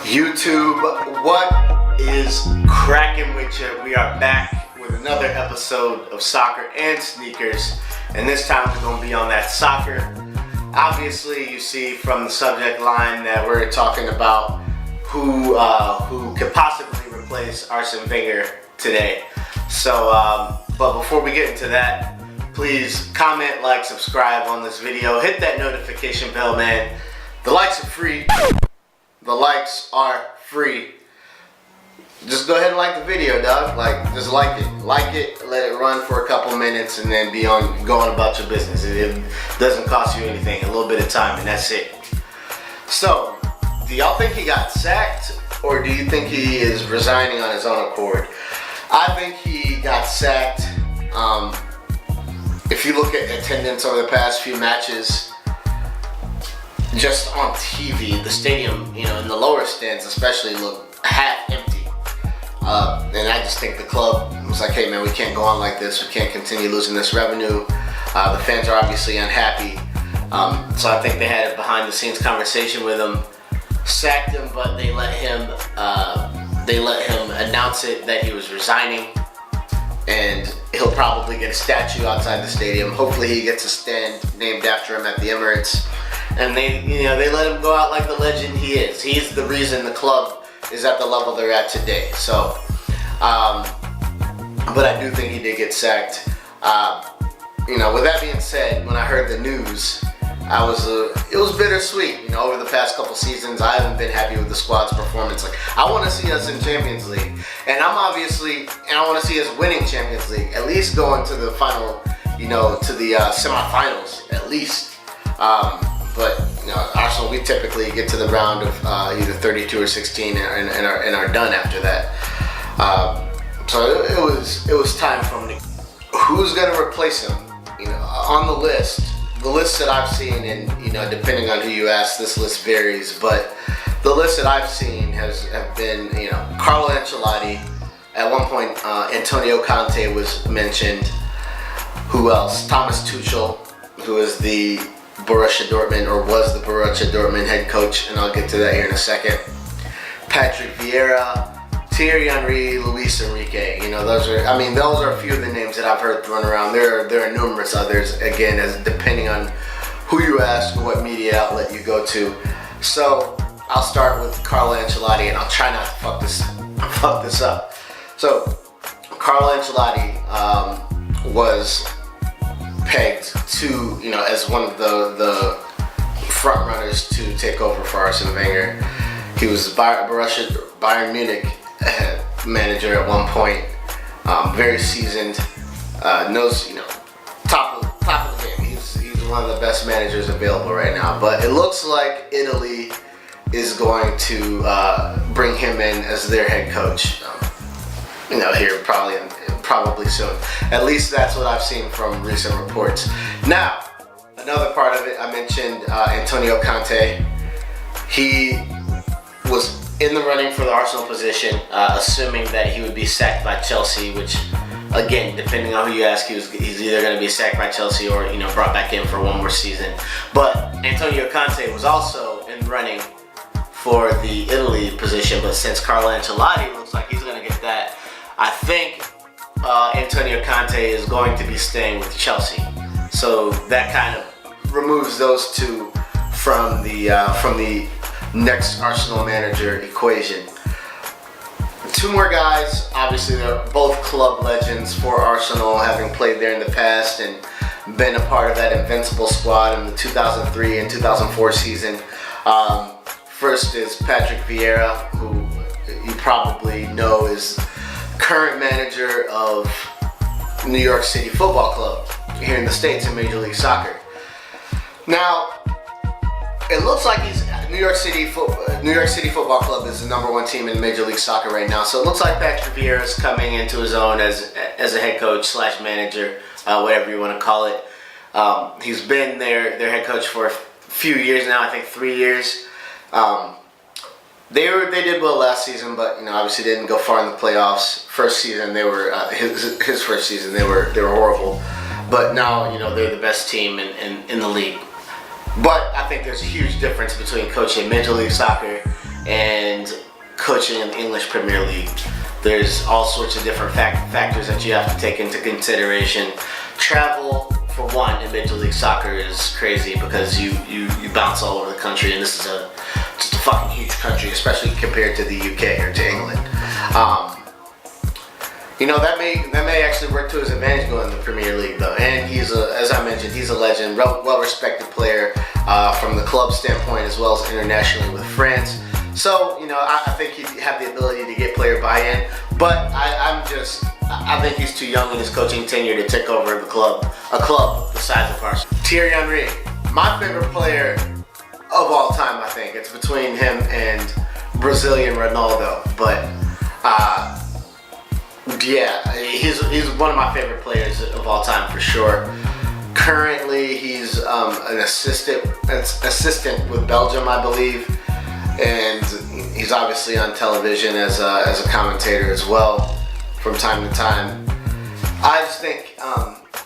YouTube, what is cracking with you? We are back with another episode of Soccer and Sneakers, and this time we're going to be on that soccer. Obviously, you see from the subject line that we're talking about who could possibly replace Arsene Wenger today. So, but before we get into that, please comment, like, subscribe on this video. Hit that notification bell, man. The likes are free. The likes are free. Just go ahead and like the video, dog. Just like it. Like it, let it run for a couple minutes, and then go on about your business. It doesn't cost you anything, a little bit of time, and that's it. So, do y'all think he got sacked, or do you think he is resigning on his own accord? I think he got sacked. If you look at attendance over the past few matches, just on TV, the stadium, in the lower stands especially, looked half empty. And I just think the club was like, hey man, we can't go on like this. We can't continue losing this revenue. The fans are obviously unhappy. So I think they had a behind the scenes conversation with him, sacked him, but they let him announce it that he was resigning. And he'll probably get a statue outside the stadium. Hopefully he gets a stand named after him at the Emirates. And they let him go out like the legend he is. He's the reason the club is at the level they're at today. So, but I do think he did get sacked. With that being said, when I heard the news, it was bittersweet. Over the past couple seasons, I haven't been happy with the squad's performance. I want to see us in Champions League, and I want to see us winning Champions League, at least going to the final, to the semifinals, at least. But Arsenal, we typically get to the round of either 32 or 16 and are done after that. So it was time for him to. Who's gonna replace him? On the list that I've seen, and depending on who you ask, this list varies. But the list that I've seen have been Carlo Ancelotti. At one point, Antonio Conte was mentioned. Who else? Thomas Tuchel, who is the Borussia Dortmund, or was the Borussia Dortmund head coach, and I'll get to that here in a second. Patrick Vieira, Thierry Henry, Luis Enrique. Those are a few of the names that I've heard thrown around. There are numerous others, again, as depending on who you ask, what media outlet you go to. So I'll start with Carlo Ancelotti, and I'll try not to fuck this up. So Carlo Ancelotti was pegged to, as one of the front runners to take over for Arsene Wenger. He was Bayern Munich manager at one point, very seasoned, knows, top of the game. He's one of the best managers available right now. But it looks like Italy is going to bring him in as their head coach. Here probably soon. At least that's what I've seen from recent reports. Now, another part of it, I mentioned Antonio Conte. He was in the running for the Arsenal position, assuming that he would be sacked by Chelsea, which, again, depending on who you ask, he's either going to be sacked by Chelsea or brought back in for one more season. But Antonio Conte was also in the running for the Italy position, but since Carlo Ancelotti looks like he's going to get that, I think Antonio Conte is going to be staying with Chelsea. So that kind of removes those two from the next Arsenal manager equation. Two more guys, obviously they're both club legends for Arsenal, having played there in the past and been a part of that invincible squad in the 2003 and 2004 season. First is Patrick Vieira, who you probably know is current manager of New York City Football Club here in the States in Major League Soccer. Now, it looks like New York City Football Club is the #1 team in Major League Soccer right now. So it looks like Patrick Vieira is coming into his own as a head coach / manager, whatever you want to call it. He's been their head coach for a few years now, I think 3 years. They did well last season, but obviously didn't go far in the playoffs. First season they were his first season they were horrible, but now they're the best team in the league. But I think there's a huge difference between coaching Major League Soccer and coaching in the English Premier League. There's all sorts of different factors that you have to take into consideration. Travel, for one, in Major League Soccer is crazy because you bounce all over the country, and this is just a fucking huge country, especially compared to the UK or to England. That may actually work to his advantage going to the Premier League though. And as I mentioned, he's a legend, well-respected player from the club standpoint as well as internationally with France. So, I think he'd have the ability to get player buy-in, but I think he's too young in his coaching tenure to take over a club the size of Arsenal. Thierry Henry, my favorite player of all time, I think. It's between him and Brazilian Ronaldo, but he's one of my favorite players of all time for sure. Currently, he's an assistant with Belgium, I believe, and he's obviously on television as a commentator as well from time to time. I just think,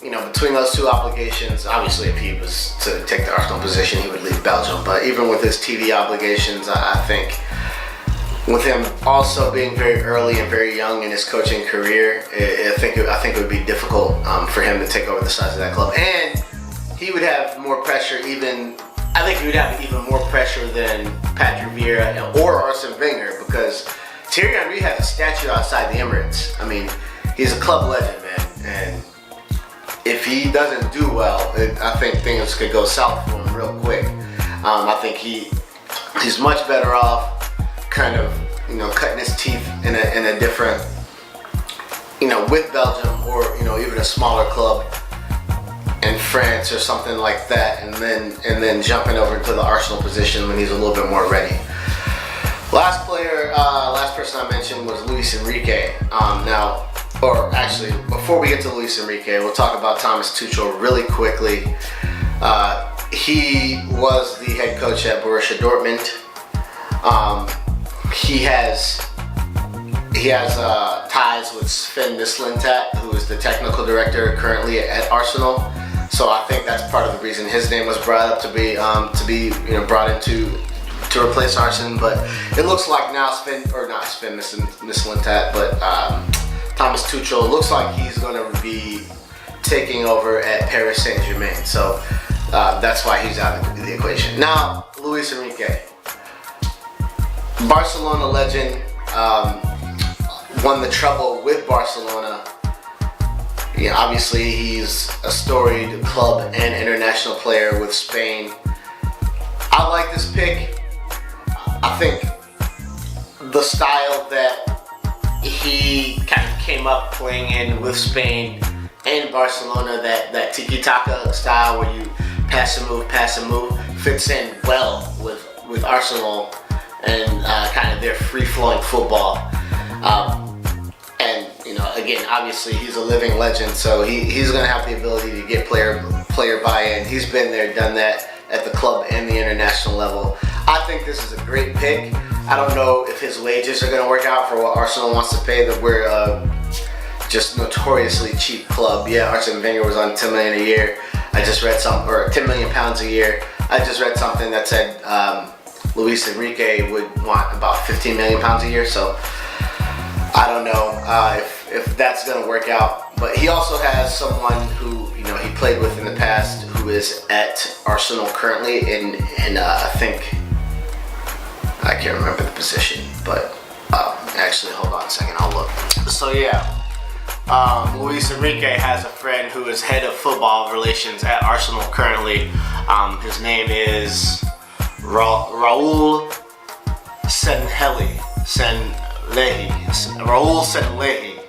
between those two obligations, obviously if he was to take the Arsenal position, he would leave Belgium. But even with his TV obligations, I think with him also being very early and very young in his coaching career, I think it would be difficult for him to take over the size of that club. And he would have more pressure I think he would have even more pressure than Patrick Vieira or Arsene Wenger, because Thierry Henry has a statue outside the Emirates. I mean, he's a club legend, man. And if he doesn't do well, I think things could go south for him real quick. I think he's much better off kind of, cutting his teeth in a different, with Belgium or, even a smaller club in France or something like that, and then jumping over to the Arsenal position when he's a little bit more ready. Last person I mentioned was Luis Enrique. Before we get to Luis Enrique, we'll talk about Thomas Tuchel really quickly. He was the head coach at Borussia Dortmund. He has ties with Sven Mislintat, who is the technical director currently at Arsenal. So I think that's part of the reason his name was brought up to be brought in to replace Arsene. But it looks like now Mislintat, but Thomas Tuchel looks like he's going to be taking over at Paris Saint-Germain. So that's why he's out of the equation. Now, Luis Enrique, Barcelona legend, won the treble with Barcelona. Yeah, obviously he's a storied club and international player with Spain. I like this pick. I think the style that he kind of came up playing in with Spain and Barcelona, that tiki-taka style where you pass and move, fits in well with Arsenal and kind of their free-flowing football. Again, obviously he's a living legend, so he's going to have the ability to get player buy-in. He's been there, done that at the club and the international level. I think this is a great pick. I don't know if his wages are going to work out for what Arsenal wants to pay. That we're just notoriously cheap club. Yeah, Arsene Wenger was on 10 million a year. I just read something, or 10 million pounds a year. I just read something that said Luis Enrique would want about 15 million pounds a year. So I don't know if that's going to work out. But he also has someone who he played with in the past, who is at Arsenal currently, and I think I can't remember the position, but actually, hold on a second, I'll look. So Luis Enrique has a friend who is head of football relations at Arsenal currently. His name is Raul Senlehi. Raul Senlehi.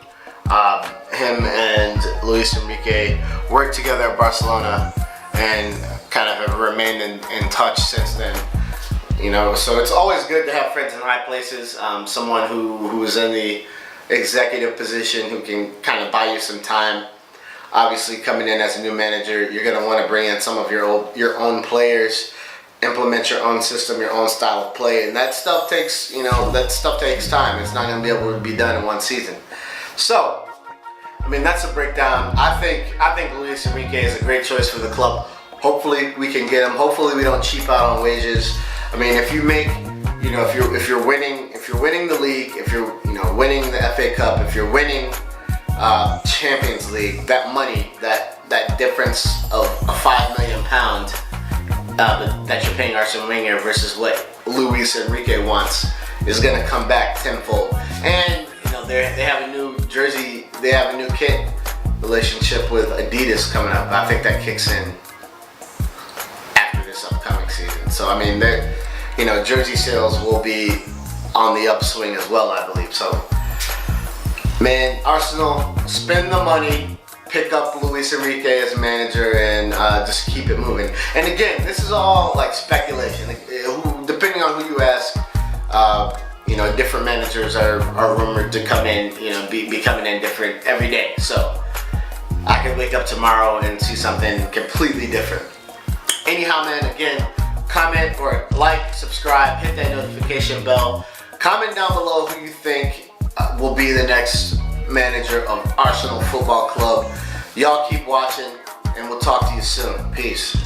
Him and Luis Enrique worked together at Barcelona and kind of have remained in touch since then. So it's always good to have friends in high places. Someone who is in the executive position who can kind of buy you some time. Obviously, coming in as a new manager, you're going to want to bring in some of your own players, implement your own system, your own style of play, and that stuff takes time. It's not going to be able to be done in one season. So, that's a breakdown. I think Luis Enrique is a great choice for the club. Hopefully we can get him. Hopefully we don't cheap out on wages. I mean, if you make, if you're winning the league, if you're winning the FA Cup, if you're winning Champions League, that money, that difference of a £5 million that you're paying Arsene Wenger versus what Luis Enrique wants is gonna come back tenfold. And they have a new jersey, they have a new kit relationship with Adidas coming up. I think that kicks in after this upcoming season. So I mean, jersey sales will be on the upswing as well, I believe. So, man, Arsenal, spend the money, pick up Luis Enrique as manager, and just keep it moving. And again, this is all like speculation. Depending on who you ask, different managers are rumored to come in, be coming in different every day. So I could wake up tomorrow and see something completely different. Anyhow, man, again, comment or like, subscribe, hit that notification bell. Comment down below who you think will be the next manager of Arsenal Football Club. Y'all keep watching, and we'll talk to you soon. Peace.